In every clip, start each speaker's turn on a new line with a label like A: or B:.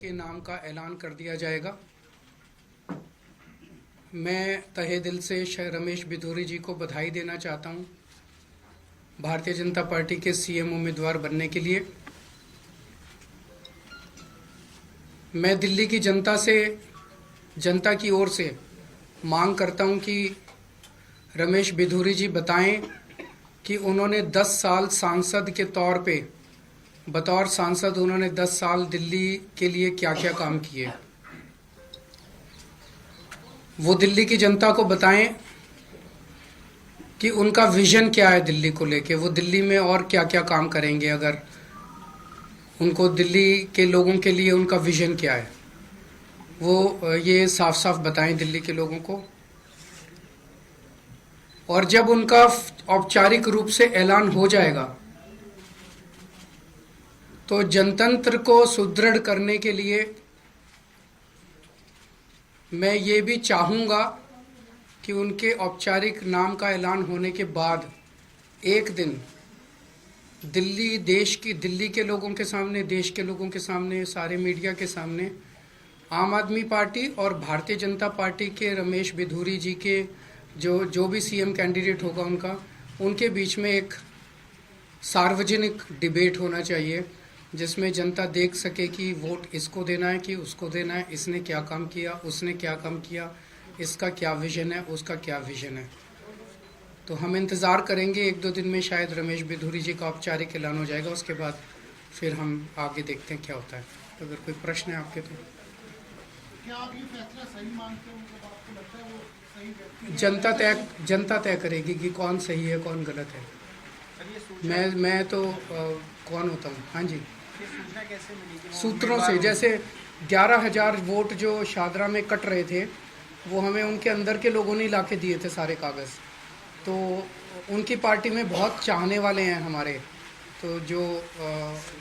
A: के नाम का ऐलान कर दिया जाएगा। मैं तहे दिल से रमेश बिधूरी जी को बधाई देना चाहता हूं भारतीय जनता पार्टी के सीएम उम्मीदवार बनने के लिए। मैं दिल्ली की जनता की ओर से मांग करता हूं कि रमेश बिधूरी जी बताएं कि उन्होंने 10 साल सांसद के तौर पे बतौर सांसद उन्होंने 10 साल दिल्ली के लिए क्या क्या काम किए। वो दिल्ली की जनता को बताएं कि उनका विजन क्या है दिल्ली को लेके, वो दिल्ली में और क्या क्या काम करेंगे। अगर उनको दिल्ली के लोगों के लिए उनका विजन क्या है वो ये साफ साफ बताएं दिल्ली के लोगों को। और जब उनका औपचारिक रूप से ऐलान हो जाएगा तो जनतंत्र को सुदृढ़ करने के लिए मैं ये भी चाहूँगा कि उनके औपचारिक नाम का ऐलान होने के बाद एक दिन दिल्ली के लोगों के सामने, देश के लोगों के सामने, सारे मीडिया के सामने आम आदमी पार्टी और भारतीय जनता पार्टी के रमेश बिधूरी जी के जो भी सीएम कैंडिडेट होगा उनके बीच में एक सार्वजनिक डिबेट होना चाहिए जिसमें जनता देख सके कि वोट इसको देना है कि उसको देना है, इसने क्या काम किया, उसने क्या काम किया, इसका क्या विजन है, उसका क्या विजन है। तो हम इंतज़ार करेंगे 1-2 दिन में शायद रमेश बिधूरी जी का औपचारिक ऐलान हो जाएगा। उसके बाद फिर हम आगे देखते हैं क्या होता है। अगर कोई प्रश्न है आपके तो
B: क्या आप ये फैसला सही मानते हो? मतलब आपको लगता है वो सही
A: जनता तय करेगी कि कौन सही है कौन गलत है। मैं तो कौन होता हूँ। हाँ जी,
B: सूचना कैसे मिली?
A: सूत्रों से, जैसे 11,000 वोट जो शादरा में कट रहे थे वो हमें उनके अंदर के लोगों ने ला के दिए थे सारे कागज़। तो उनकी पार्टी में बहुत चाहने वाले हैं हमारे, तो जो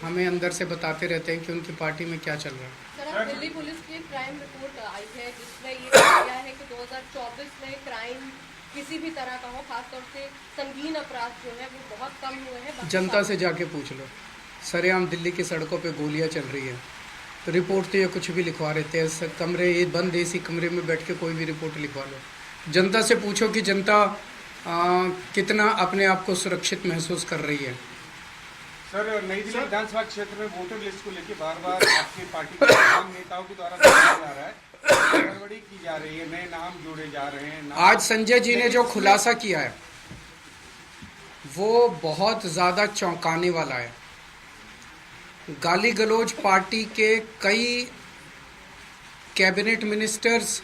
A: हमें अंदर से बताते रहते हैं कि उनकी पार्टी में क्या चल रहा है।
C: सर, दिल्ली पुलिस की क्राइम रिपोर्ट आई है जिसमें ये कहा गया है कि 2024 में क्राइम किसी भी तरह का हो, खासतौर से संगीन अपराध जो है वो बहुत कम हुए हैं।
A: जनता से जाके पूछ लो, सरेआम दिल्ली की सड़कों पे गोलियां चल रही है। तो रिपोर्ट तो ये कुछ भी लिखवा रहे थे, कमरे ये बंद एसी कमरे में बैठ के कोई भी रिपोर्ट लिखवा लो। जनता से पूछो कि जनता कितना अपने आप को सुरक्षित महसूस कर रही है।
D: सर, नई दिल्ली विधानसभा क्षेत्र में वोटर लिस्ट को लेकर बार-बार आपकी पार्टी के तमाम नेताओं के द्वारा बताया जा रहा है, गड़बड़ी की जा रही है, नए नाम जोड़े जा रहे हैं।
A: आज संजय जी ने जो खुलासा किया है वो बहुत ज्यादा चौंकाने वाला है। गाली गलौज पार्टी के कई कैबिनेट मिनिस्टर्स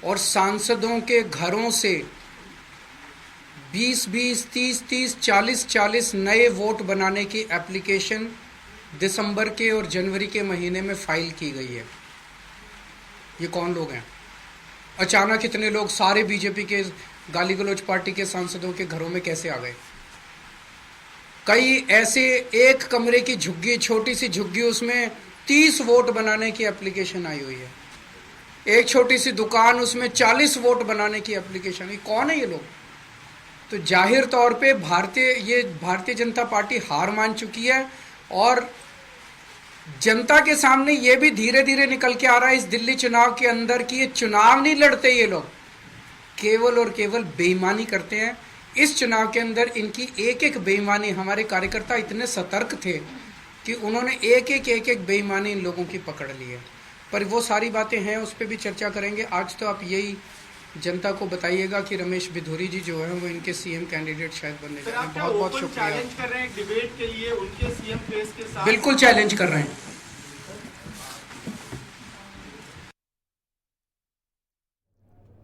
A: और सांसदों के घरों से 20-20, 30-30, 40-40 नए वोट बनाने की एप्लीकेशन दिसंबर के और जनवरी के महीने में फाइल की गई है। ये कौन लोग हैं? अचानक इतने लोग सारे बीजेपी के गाली गलौज पार्टी के सांसदों के घरों में कैसे आ गए? कई ऐसे एक कमरे की झुग्गी, छोटी सी झुग्गी, उसमें 30 वोट बनाने की एप्लीकेशन आई हुई है। एक छोटी सी दुकान, उसमें 40 वोट बनाने की एप्लीकेशन। ये कौन है ये लोग? तो जाहिर तौर पे भारतीय जनता पार्टी हार मान चुकी है और जनता के सामने ये भी धीरे धीरे निकल के आ रहा है इस दिल्ली चुनाव के अंदर कि ये चुनाव नहीं लड़ते, ये लोग केवल और केवल बेईमानी करते हैं। इस चुनाव के अंदर इनकी एक एक बेईमानी, हमारे कार्यकर्ता इतने सतर्क थे कि उन्होंने एक एक बेईमानी इन लोगों की पकड़ ली है। पर वो सारी बातें हैं, उस पर भी चर्चा करेंगे। आज तो आप यही जनता को बताइएगा कि रमेश बिधूरी जी जो है वो इनके सीएम कैंडिडेट शायद बनने जा रहे हैं। बहुत बहुत शुक्रिया।
D: चैलेंज कर रहे हैं डिबेट के लिए उनके सीएम फेस के साथ?
A: बिल्कुल चैलेंज कर रहे हैं।